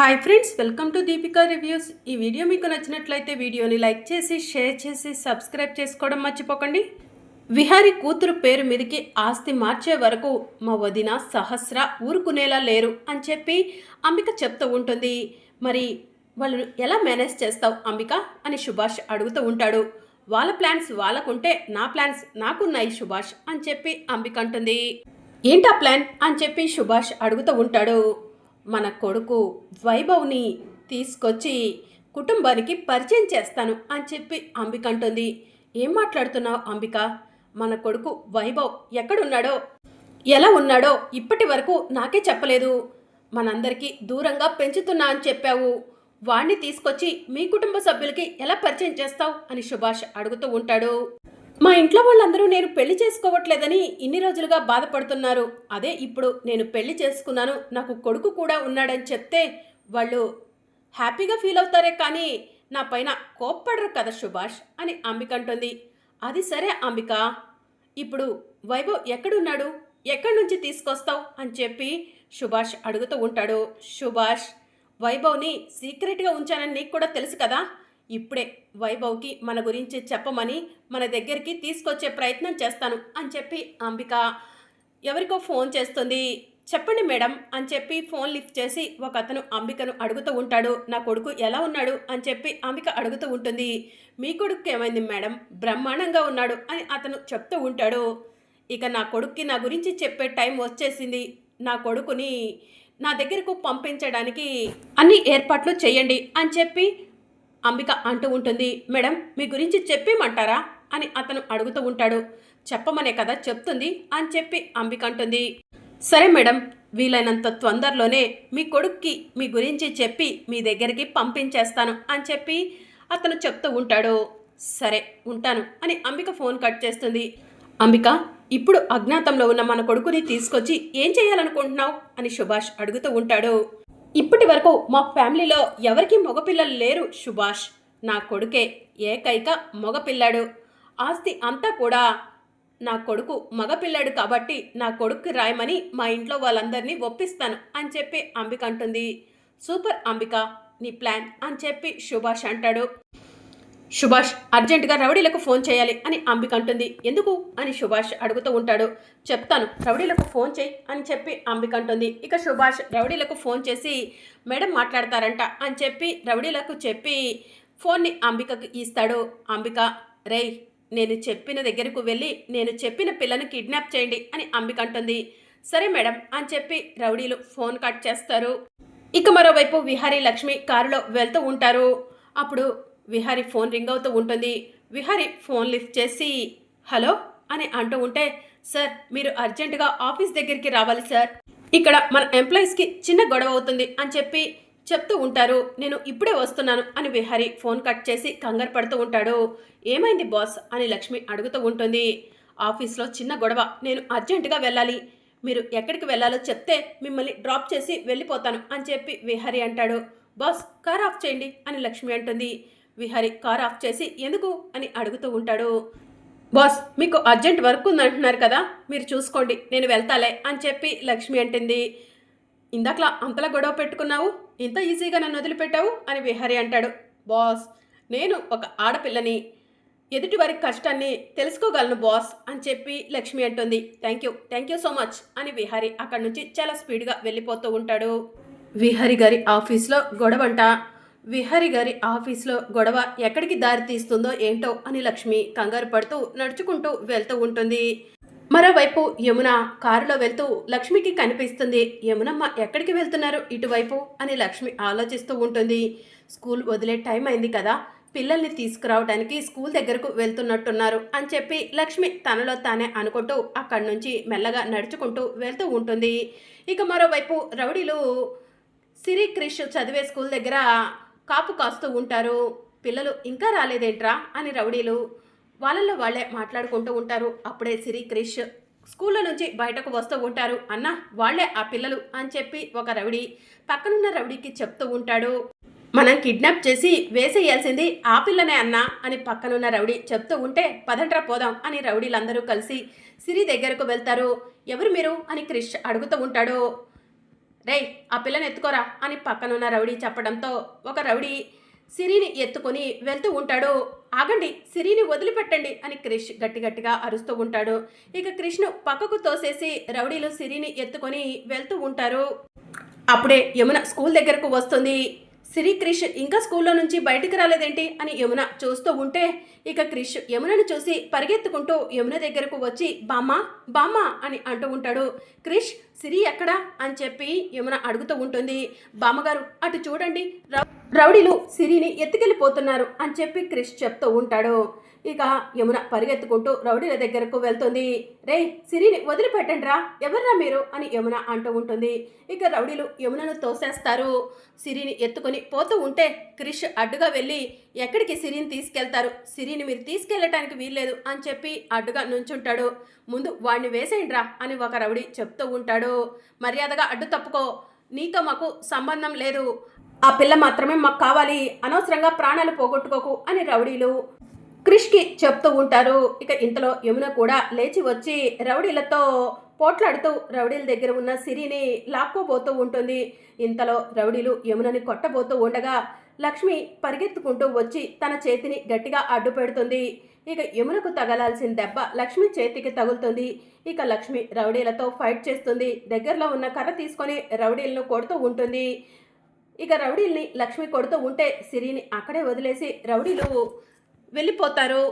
Hi friends, welcome to Deepika reviews. ఈ video మీకు నచ్చినట్లయితే వీడియోని లైక్ చేసి షేర్ చేసి సబ్స్క్రైబ్ చేసుకోవడం మర్చిపోకండి. విహారీ కూతురు పేరు మీదకి ఆస్తి మార్చే వరకు మా వదిన సహస్ర ఊరుకునేలా లేరు అని చెప్పి అంబిక చెప్తూ ఉంటుంది. మరి వాళ్ళను ఎలా మేనేజ్ చేస్తావు అంబిక అని సుభాష్ అడుగుతూ ఉంటాడు. వాళ్ళ ప్లాన్స్ వాళ్ళకుంటే నా ప్లాన్స్ నాకున్నాయి సుభాష్ అని చెప్పి అంబిక అంటుంది. ఏంటా ప్లాన్ అని చెప్పి సుభాష్ అడుగుతూ ఉంటాడు. మన కొడుకు వైభవ్ని తీసుకొచ్చి కుటుంబానికి పరిచయం చేస్తాను అని చెప్పి అంబిక అంటుంది. ఏం మాట్లాడుతున్నావు అంబిక? మన కొడుకు వైభవ్ ఎక్కడున్నాడో ఎలా ఉన్నాడో ఇప్పటి వరకు నాకే చెప్పలేదు. మనందరికీ దూరంగా పెంచుతున్నా అని చెప్పావు. వాణ్ణి తీసుకొచ్చి మీ కుటుంబ సభ్యులకి ఎలా పరిచయం చేస్తావు అని సుభాష్ అడుగుతూ ఉంటాడు. మా ఇంట్లో వాళ్ళందరూ నేను పెళ్లి చేసుకోవట్లేదని ఇన్ని రోజులుగా బాధపడుతున్నారు. అదే ఇప్పుడు నేను పెళ్లి చేసుకున్నాను, నాకు కొడుకు కూడా ఉన్నాడని చెప్తే వాళ్ళు హ్యాపీగా ఫీల్ అవుతారే కానీ నా పైన కోప్పడరు కదా సుభాష్ అని అంబిక అంటుంది. అది సరే అంబిక, ఇప్పుడు వైభవ్ ఎక్కడున్నాడు, ఎక్కడి నుంచి తీసుకొస్తావు అని చెప్పి సుభాష్ అడుగుతూ ఉంటాడు. సుభాష్, వైభవ్ని సీక్రెట్గా ఉంచానని నీకు కూడా తెలుసు కదా. ఇప్పుడే వైభవ్కి మన గురించి చెప్పమని మన దగ్గరికి తీసుకొచ్చే ప్రయత్నం చేస్తాను అని చెప్పి అంబిక ఎవరికో ఫోన్ చేస్తుంది. చెప్పండి మేడం అని చెప్పి ఫోన్ లిఫ్ట్ చేసి ఒక అతను అంబికను అడుగుతూ ఉంటాడు. నా కొడుకు ఎలా ఉన్నాడు అని చెప్పి అంబిక అడుగుతూ ఉంటుంది. మీ కొడుకు ఏమైంది మేడం? బ్రహ్మాండంగా ఉన్నాడు అని అతను చెప్తూ ఉంటాడు. ఇక నా కొడుక్కి నా గురించి చెప్పే టైం వచ్చేసింది. నా కొడుకుని నా దగ్గరకు పంపించడానికి అన్ని ఏర్పాట్లు చేయండి అని చెప్పి అంబిక అంటూ ఉంటుంది. మేడం, మీ గురించి చెప్పేమంటారా అని అతను అడుగుతూ ఉంటాడు. చెప్పమనే కదా చెప్తుంది అని చెప్పి అంబిక అంటుంది. సరే మేడం, వీలైనంత తొందరలోనే మీ కొడుక్కి మీ గురించి చెప్పి మీ దగ్గరికి పంపించేస్తాను అని చెప్పి అతను చెప్తూ ఉంటాడు. సరే ఉంటాను అని అంబిక ఫోన్ కట్ చేస్తుంది. అంబిక, ఇప్పుడు అజ్ఞాతంలో ఉన్న మన కొడుకుని తీసుకొచ్చి ఏం చేయాలనుకుంటున్నావు అని సుభాష్ అడుగుతూ ఉంటాడు. ఇప్పటి వరకు మా ఫ్యామిలీలో ఎవరికి మగపిల్లలు లేరు సుభాష్. నా కొడుకే ఏకైక మగపిల్లాడు. ఆస్తి అంతా కూడా నా కొడుకు మగపిల్లాడు కాబట్టి నా కొడుక్కి రాయమని మా ఇంట్లో వాళ్ళందరినీ ఒప్పిస్తాను అని చెప్పి అంబిక అంటుంది. సూపర్ అంబిక, నీ ప్లాన్ అని చెప్పి సుభాష్ అంటాడు. సుభాష్, అర్జెంటుగా రౌడీలకు ఫోన్ చేయాలి అని అంబిక అంటుంది. ఎందుకు అని సుభాష్ అడుగుతూ ఉంటాడు. చెప్తాను, రౌడీలకు ఫోన్ చేయి అని చెప్పి అంబిక అంటుంది. ఇక సుభాష్ రౌడీలకు ఫోన్ చేసి మేడం మాట్లాడతారంట అని చెప్పి రౌడీలకు చెప్పి ఫోన్ని అంబికకు ఇస్తాడు. అంబిక, రేయ్, నేను చెప్పిన దగ్గరకు వెళ్ళి నేను చెప్పిన పిల్లను కిడ్నాప్ చేయండి అని అంబిక అంటుంది. సరే మేడం అని చెప్పి రౌడీలు ఫోన్ కట్ చేస్తారు. ఇక మరోవైపు విహారీ లక్ష్మి కారులో వెళ్తూ ఉంటారు. అప్పుడు విహారీ ఫోన్ రింగ్ అవుతూ ఉంటుంది. విహారీ ఫోన్ లిఫ్ట్ చేసి హలో అని అంటూ ఉంటే, సార్ మీరు అర్జెంటుగా ఆఫీస్ దగ్గరికి రావాలి సార్, ఇక్కడ మన ఎంప్లాయీస్కి చిన్న గొడవ అవుతుంది అని చెప్పి చెప్తూ ఉంటారు. నేను ఇప్పుడే వస్తున్నాను అని విహారీ ఫోన్ కట్ చేసి కంగారు పడుతూ ఉంటాడు. ఏమైంది బాస్ అని లక్ష్మి అడుగుతూ ఉంటుంది. ఆఫీస్లో చిన్న గొడవ, నేను అర్జెంటుగా వెళ్ళాలి, మీరు ఎక్కడికి వెళ్ళాలో చెప్తే మిమ్మల్ని డ్రాప్ చేసి వెళ్ళిపోతాను అని చెప్పి విహారీ అంటాడు. బాస్, కార్ ఆఫ్ చేయండి అని లక్ష్మి అంటుంది. విహారీ కార్ ఆఫ్ చేసి ఎందుకు అని అడుగుతూ ఉంటాడు. బాస్, మీకు అర్జెంట్ వర్క్ ఉందంటున్నారు కదా, మీరు చూసుకోండి, నేను వెళ్తాలే అని చెప్పి లక్ష్మి అంటుంది. ఇందాకలా అంతలా గొడవ పెట్టుకున్నావు, ఇంత ఈజీగా నన్ను వదిలిపెట్టావు అని విహారీ అంటాడు. బాస్, నేను ఒక ఆడపిల్లని, ఎదుటి వారి కష్టాన్ని తెలుసుకోగలను బాస్ అని చెప్పి లక్ష్మి అంటుంది. థ్యాంక్ యూ సో మచ్ అని విహారీ అక్కడి నుంచి చాలా స్పీడ్గా వెళ్ళిపోతూ ఉంటాడు. విహారీ గారి ఆఫీస్లో గొడవంట. విహారీ గారి ఆఫీస్లో గొడవ ఎక్కడికి దారి తీస్తుందో ఏంటో అని లక్ష్మి కంగారు పడుతూ నడుచుకుంటూ వెళ్తూ ఉంటుంది. మరోవైపు యమున కారులో వెళ్తూ లక్ష్మికి కనిపిస్తుంది. యమునమ్మ ఎక్కడికి వెళ్తున్నారు ఇటువైపు అని లక్ష్మి ఆలోచిస్తూ ఉంటుంది. స్కూల్ వదిలే టైం అయింది కదా, పిల్లల్ని తీసుకురావడానికి స్కూల్ దగ్గరకు వెళ్తున్నట్టున్నారు అని చెప్పి లక్ష్మి తనలో తానే అనుకుంటూ అక్కడి నుంచి మెల్లగా నడుచుకుంటూ వెళ్తూ ఉంటుంది. ఇక మరోవైపు రౌడీలు సిరి క్రిష్ చదివే స్కూల్ దగ్గర కాపు కాస్తూ ఉంటారు. పిల్లలు ఇంకా రాలేదేంట్రా అని రౌడీలు వాళ్ళల్లో వాళ్ళే మాట్లాడుకుంటూ ఉంటారు. అప్పుడే సిరి క్రిష్ స్కూల్లో నుంచి బయటకు వస్తూ ఉంటారు. అన్న, వాళ్లే ఆ పిల్లలు అని చెప్పి ఒక రౌడీ పక్కనున్న రౌడీకి చెప్తూ ఉంటాడు. మనం కిడ్నాప్ చేసి వేసేయాల్సింది ఆ పిల్లనే అన్నా అని పక్కనున్న రౌడీ చెప్తూ ఉంటే, పదండ్రా పోదాం అని రౌడీలందరూ కలిసి సిరి దగ్గరకు వెళ్తారు. ఎవరు మీరు అని క్రిష్ అడుగుతూ ఉంటాడు. రేయ్ ఆ పిల్లని ఎత్తుకోరా అని పక్కనున్న రౌడీ చెప్పడంతో ఒక రౌడీ సిరిని ఎత్తుకొని వెళ్తూ ఉంటాడు. ఆగండి, సిరిని వదిలిపెట్టండి అని క్రిష్ గట్టిగా అరుస్తూ ఉంటాడు. ఇక క్రిష్ను పక్కకు తోసేసి రౌడీలు సిరిని ఎత్తుకొని వెళ్తూ ఉంటారు. అప్పుడే యమున స్కూల్ దగ్గరకు వస్తుంది. సిరి క్రిష్ ఇంకా స్కూల్లో నుంచి బయటికి రాలేదేంటి అని యమున చూస్తూ ఉంటే ఇక క్రిష్ యమునను చూసి పరిగెత్తుకుంటూ యమున దగ్గరకు వచ్చి బామ్మ బామ్మ అని అంటూ ఉంటాడు. క్రిష్ సిరి ఎక్కడా అని చెప్పి యమున అడుగుతూ ఉంటుంది. బామ్మగారు అటు చూడండి, రౌడీలు సిరిని ఎత్తుకెళ్ళిపోతున్నారు అని చెప్పి క్రిష్ చెప్తూ ఉంటాడు. ఇక యమున పరిగెత్తుకుంటూ రౌడీల దగ్గరకు వెళ్తుంది. రేయ్ సిరిని వదిలిపెట్టండి రా, ఎవర్రా మీరు అని యమున అంటూ ఉంటుంది. ఇక రౌడీలు యమునను తోసేస్తారు. సిరిని ఎత్తుకొని పోతూ ఉంటే క్రిష్ అడ్డుగా వెళ్ళి ఎక్కడికి సిరిని తీసుకెళ్తారు, సిరిని మీరు తీసుకెళ్ళటానికి వీల్లేదు అని చెప్పి అడ్డుగా నుంచుంటాడు. ముందు వాడిని వేసేయండిరా అని ఒక రౌడీ చెప్తూ ఉంటాడు. మర్యాదగా అడ్డు తప్పుకో, నీతో మాకు సంబంధం లేదు, ఆ పిల్ల మాత్రమే మాకు కావాలి, అనవసరంగా ప్రాణాలు పోగొట్టుకోకు అని రౌడీలు క్రిష్కి చెప్తూ ఉంటారు. ఇక ఇంతలో యమున కూడా లేచి వచ్చి రౌడీలతో పోట్లాడుతూ రౌడీల దగ్గర ఉన్న సిరిని లాక్కోబోతూ ఉంటుంది. ఇంతలో రౌడీలు యమునని కొట్టబోతూ ఉండగా లక్ష్మి పరిగెత్తుకుంటూ వచ్చి తన చేతిని గట్టిగా అడ్డు పెడుతుంది. ఇక యమునకు తగలాల్సిన దెబ్బ లక్ష్మి చేతికి తగులుతుంది. ఇక లక్ష్మి రౌడీలతో ఫైట్ చేస్తుంది. దగ్గరలో ఉన్న కర్ర తీసుకొని రౌడీలను కొడుతూ ఉంటుంది. ఇక రౌడీల్ని లక్ష్మి కొడుతూ ఉంటే సిరిని అక్కడే వదిలేసి రౌడీలు వెళ్ళిపోతారు.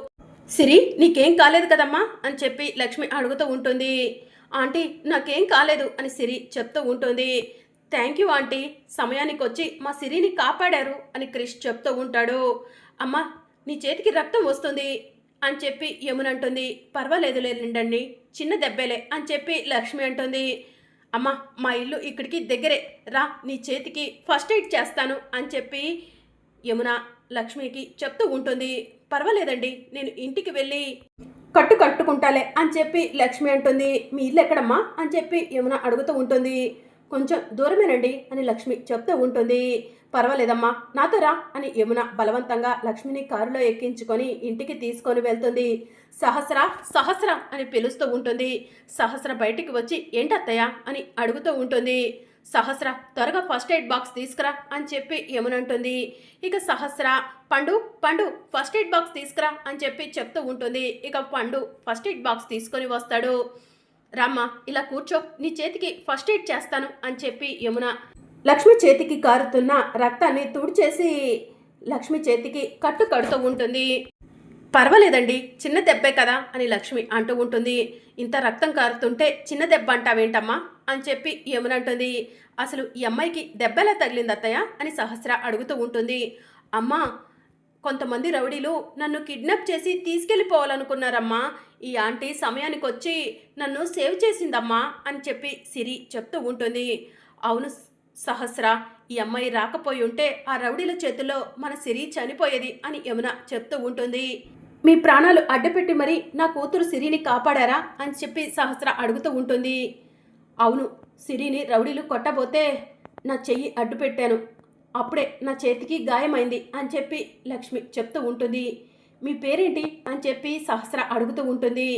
సిరి నీకేం కాలేదు కదమ్మా అని చెప్పి లక్ష్మి అడుగుతూ ఉంటుంది. ఆంటీ నాకేం కాలేదు అని సిరి చెప్తూ ఉంటుంది. థ్యాంక్ యూ ఆంటీ, సమయానికి వచ్చి మా సిరిని కాపాడారు అని క్రిష్ చెప్తూ ఉంటాడు. అమ్మా నీ చేతికి రక్తం వస్తుంది అని చెప్పి యమున అంటుంది. పర్వాలేదు లేదండి, చిన్న దెబ్బేలే అని చెప్పి లక్ష్మి అంటుంది. అమ్మ మా ఇల్లు ఇక్కడికి దగ్గరే రా, నీ చేతికి ఫస్ట్ ఎయిడ్ చేస్తాను అని చెప్పి యమున లక్ష్మికి చెప్తూ ఉంటుంది. పర్వాలేదండి, నేను ఇంటికి వెళ్ళి కట్టుకుంటాలే అని చెప్పి లక్ష్మి అంటుంది. మీ ఇల్లు ఎక్కడమ్మా అని చెప్పి యమున అడుగుతూ ఉంటుంది. కొంచెం దూరమేనండి అని లక్ష్మి చెప్తూ ఉంటుంది. పర్వాలేదమ్మా నాతో రా అని యమున బలవంతంగా లక్ష్మిని కారులో ఎక్కించుకొని ఇంటికి తీసుకొని వెళ్తుంది. సహస్ర అని పిలుస్తూ ఉంటుంది. సహస్ర బయటికి వచ్చి ఏంటత్తయ్య అని అడుగుతూ ఉంటుంది. సహస్ర త్వరగా ఫస్ట్ ఎయిడ్ బాక్స్ తీసుకురా అని చెప్పి యమున అంటుంది. ఇక సహస్ర పండు ఫస్ట్ ఎయిడ్ బాక్స్ తీసుకురా అని చెప్పి చెప్తూ ఉంటుంది. ఇక పండు ఫస్ట్ ఎయిడ్ బాక్స్ తీసుకొని వస్తాడు. రామ్మ ఇలా కూర్చో, నీ చేతికి ఫస్ట్ ఎయిడ్ చేస్తాను అని చెప్పి యమున లక్ష్మి చేతికి కారుతున్న రక్తాన్ని తుడిచేసి లక్ష్మి చేతికి కడుతూ ఉంటుంది. పర్వాలేదండి, చిన్న దెబ్బే కదా అని లక్ష్మి అంటూ ఉంటుంది. ఇంత రక్తం కారుతుంటే చిన్న దెబ్బ అంటావేంటమ్మా అని చెప్పి యమున అంటుంది. అసలు ఈ అమ్మాయికి దెబ్బెలా తగిలింది అత్తయ్య అని సహస్ర అడుగుతూ ఉంటుంది. అమ్మా కొంతమంది రౌడీలు నన్ను కిడ్నాప్ చేసి తీసుకెళ్ళిపోవాలనుకున్నారమ్మా, ఈ ఆంటీ సమయానికి వచ్చి నన్ను సేవ్ చేసిందమ్మా అని చెప్పి సిరి చెప్తూ ఉంటుంది. అవును సహస్ర, ఈ అమ్మాయి రాకపోయి ఉంటే ఆ రౌడీల చేతుల్లో మన సిరి చనిపోయేది అని యమున చెప్తూ ఉంటుంది. మీ ప్రాణాలు అడ్డుపెట్టి మరి నా కూతురు సిరిని కాపాడారా అని చెప్పి సహస్ర అడుగుతూ ఉంటుంది. అవును, సిరిని రౌడీలు కొట్టబోతే నా చెయ్యి అడ్డుపెట్టాను, అప్పుడే నా చేతికి గాయమైంది అని చెప్పి లక్ష్మి చెప్తూ ఉంటుంది. మీ పేరేంటి అని చెప్పి సహస్ర అడుగుతూ ఉంటుంది.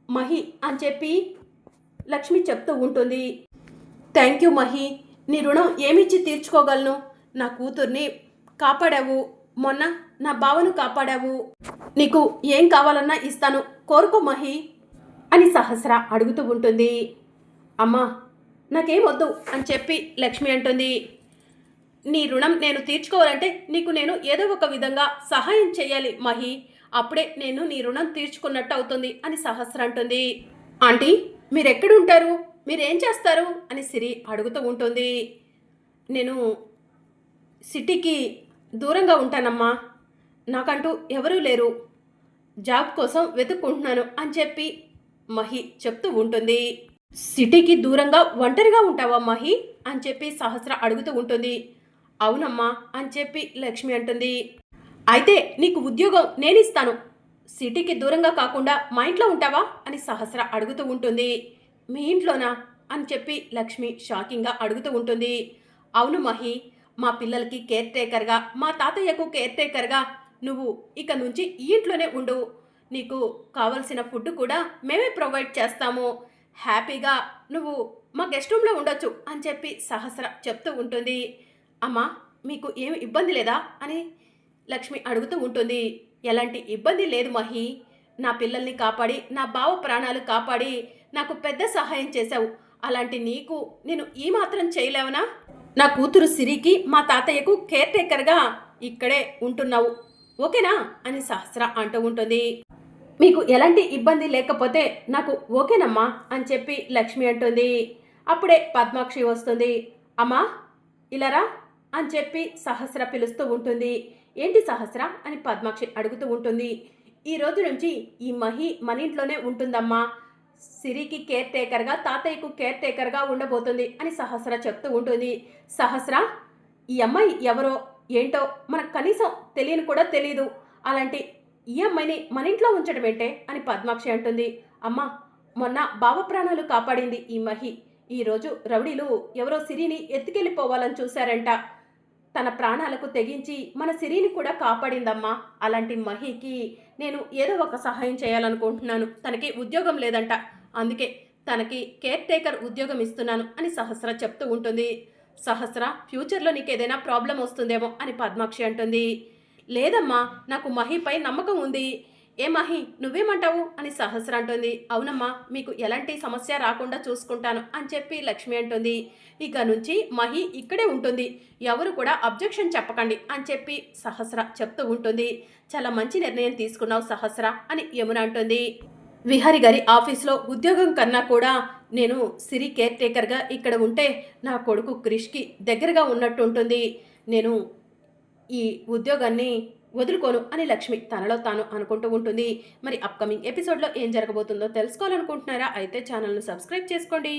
మహి అని చెప్పి లక్ష్మి చెప్తూ ఉంటుంది. థ్యాంక్ యూ మహి, నీ రుణం ఏమిచ్చి తీర్చుకోగలను, నా కూతుర్ని కాపాడావు, మొన్న నా బావను కాపాడావు, నీకు ఏం కావాలన్నా ఇస్తాను, కోరుకో మహి అని సహస్ర అడుగుతూ ఉంటుంది. అమ్మా నాకేం వద్దు అని చెప్పి లక్ష్మి అంటుంది. నీ రుణం నేను తీర్చుకోవాలంటే నీకు నేను ఏదో ఒక విధంగా సహాయం చేయాలి మహి, అప్పుడే నేను నీ రుణం తీర్చుకున్నట్టు అవుతుంది అని సహస్ర అంటుంది. ఆంటీ మీరెక్కడుంటారు, మీరేం చేస్తారు అని సిరి అడుగుతూ ఉంటుంది. నేను సిటీకి దూరంగా ఉంటానమ్మా, నాకంటూ ఎవరూ లేరు, జాబ్ కోసం వెతుక్కుంటున్నాను అని చెప్పి మహి చెప్తూ ఉంటుంది. సిటీకి దూరంగా ఒంటరిగా ఉంటావా మహి అని చెప్పి సహస్ర అడుగుతూ ఉంటుంది. అవునమ్మా అని చెప్పి లక్ష్మి అంటుంది. అయితే నీకు ఉద్యోగం నేను ఇస్తాను, సిటీకి దూరంగా కాకుండా మా ఇంట్లో ఉంటావా అని సహస్ర అడుగుతూ ఉంటుంది. మీ ఇంట్లోనా అని చెప్పి లక్ష్మి షాకింగ్గా అడుగుతూ ఉంటుంది. అవును మహి, మా పిల్లలకి కేర్ టేకర్గా, మా తాతయ్యకు కేర్ టేకర్గా నువ్వు ఇక నుంచి ఈ ఇంట్లోనే ఉండు, నీకు కావలసిన ఫుడ్ కూడా మేమే ప్రొవైడ్ చేస్తాము, హ్యాపీగా నువ్వు మా గెస్ట్ రూమ్లో ఉండొచ్చు అని చెప్పి సహస్ర చెప్తూ ఉంటుంది. అమ్మా మీకు ఏమి ఇబ్బంది లేదా అని లక్ష్మి అడుగుతూ ఉంటుంది. ఎలాంటి ఇబ్బంది లేదు మహి. నా పిల్లల్ని కాపాడి నా బావ ప్రాణాలు కాపాడి నాకు పెద్ద సహాయం చేశావు. అలాంటి నీకు నేను ఈ మాత్రం చేయలేవనా? నా కూతురు సిరికి మా తాతయ్యకు కేర్ టేకర్గా ఇక్కడే ఉంటున్నావు ఓకేనా అని సహస్ర అంటూ ఉంటుంది. మీకు ఎలాంటి ఇబ్బంది లేకపోతే నాకు ఓకేనమ్మా అని చెప్పి లక్ష్మి అంటుంది. అప్పుడే పద్మాక్షి వస్తుంది. అమ్మా ఇలారా అని చెప్పి సహస్ర పిలుస్తూ ఉంటుంది. ఏంటి సహస్ర అని పద్మాక్షి అడుగుతూ ఉంటుంది. ఈ రోజు నుంచి ఈ మహి మన ఇంట్లోనే ఉంటుందమ్మా. సిరికి కేర్ టేకర్గా తాతయ్యకు కేర్ టేకర్గా ఉండబోతుంది అని సహస్ర చెప్తూ ఉంటుంది. సహస్ర ఈ అమ్మాయి ఎవరో ఏంటో మనకు కనీసం తెలియని కూడా తెలియదు. అలాంటి ఈ అమ్మాయిని మన ఇంట్లో ఉంచడం ఏంటే అని పద్మాక్షి అంటుంది. అమ్మ మొన్న బావ ప్రాణాలు కాపాడింది ఈ మహి. ఈరోజు రౌడీలు ఎవరో సిరిని ఎత్తుకెళ్ళిపోవాలని చూశారంట. తన ప్రాణాలకు తెగించి మన సిరిని కూడా కాపాడిందమ్మా. అలాంటి మహికి నేను ఏదో ఒక సహాయం చేయాలనుకుంటున్నాను. తనకి ఉద్యోగం లేదంట, అందుకే తనకి కేర్ టేకర్ ఉద్యోగం ఇస్తున్నాను అని సహస్ర చెప్తూ ఉంటుంది. సహస్ర ఫ్యూచర్లో నీకు ఏదైనా ప్రాబ్లం వస్తుందేమో అని పద్మాక్షి అంటుంది. లేదమ్మా నాకు మహిపై నమ్మకం ఉంది. ఏ మహి నువ్వేమంటావు అని సహస్ర అంటుంది. అవునమ్మా మీకు ఎలాంటి సమస్య రాకుండా చూసుకుంటాను అని చెప్పి లక్ష్మి అంటుంది. ఇక నుంచి మహి ఇక్కడే ఉంటుంది, ఎవరు కూడా అబ్జెక్షన్ చెప్పకండి అని చెప్పి సహస్ర చెప్తూ ఉంటుంది. చాలా మంచి నిర్ణయం తీసుకున్నావు సహస్ర అని యమున అంటుంది. విహారి గారి ఆఫీస్లో ఉద్యోగం కన్నా కూడా నేను సిరి కేర్ టేకర్గా ఇక్కడ ఉంటే నా కొడుకు క్రిష్కి దగ్గరగా ఉన్నట్టు ఉంటుంది. నేను ఈ ఉద్యోగాన్ని వదులుకోను అని లక్ష్మి తనలో తాను అనుకుంటూ ఉంటుంది. మరి అప్కమింగ్ ఎపిసోడ్లో ఏం జరగబోతుందో తెలుసుకోవాలనుకుంటున్నారా? అయితే ఛానల్ను సబ్స్క్రైబ్ చేసుకోండి.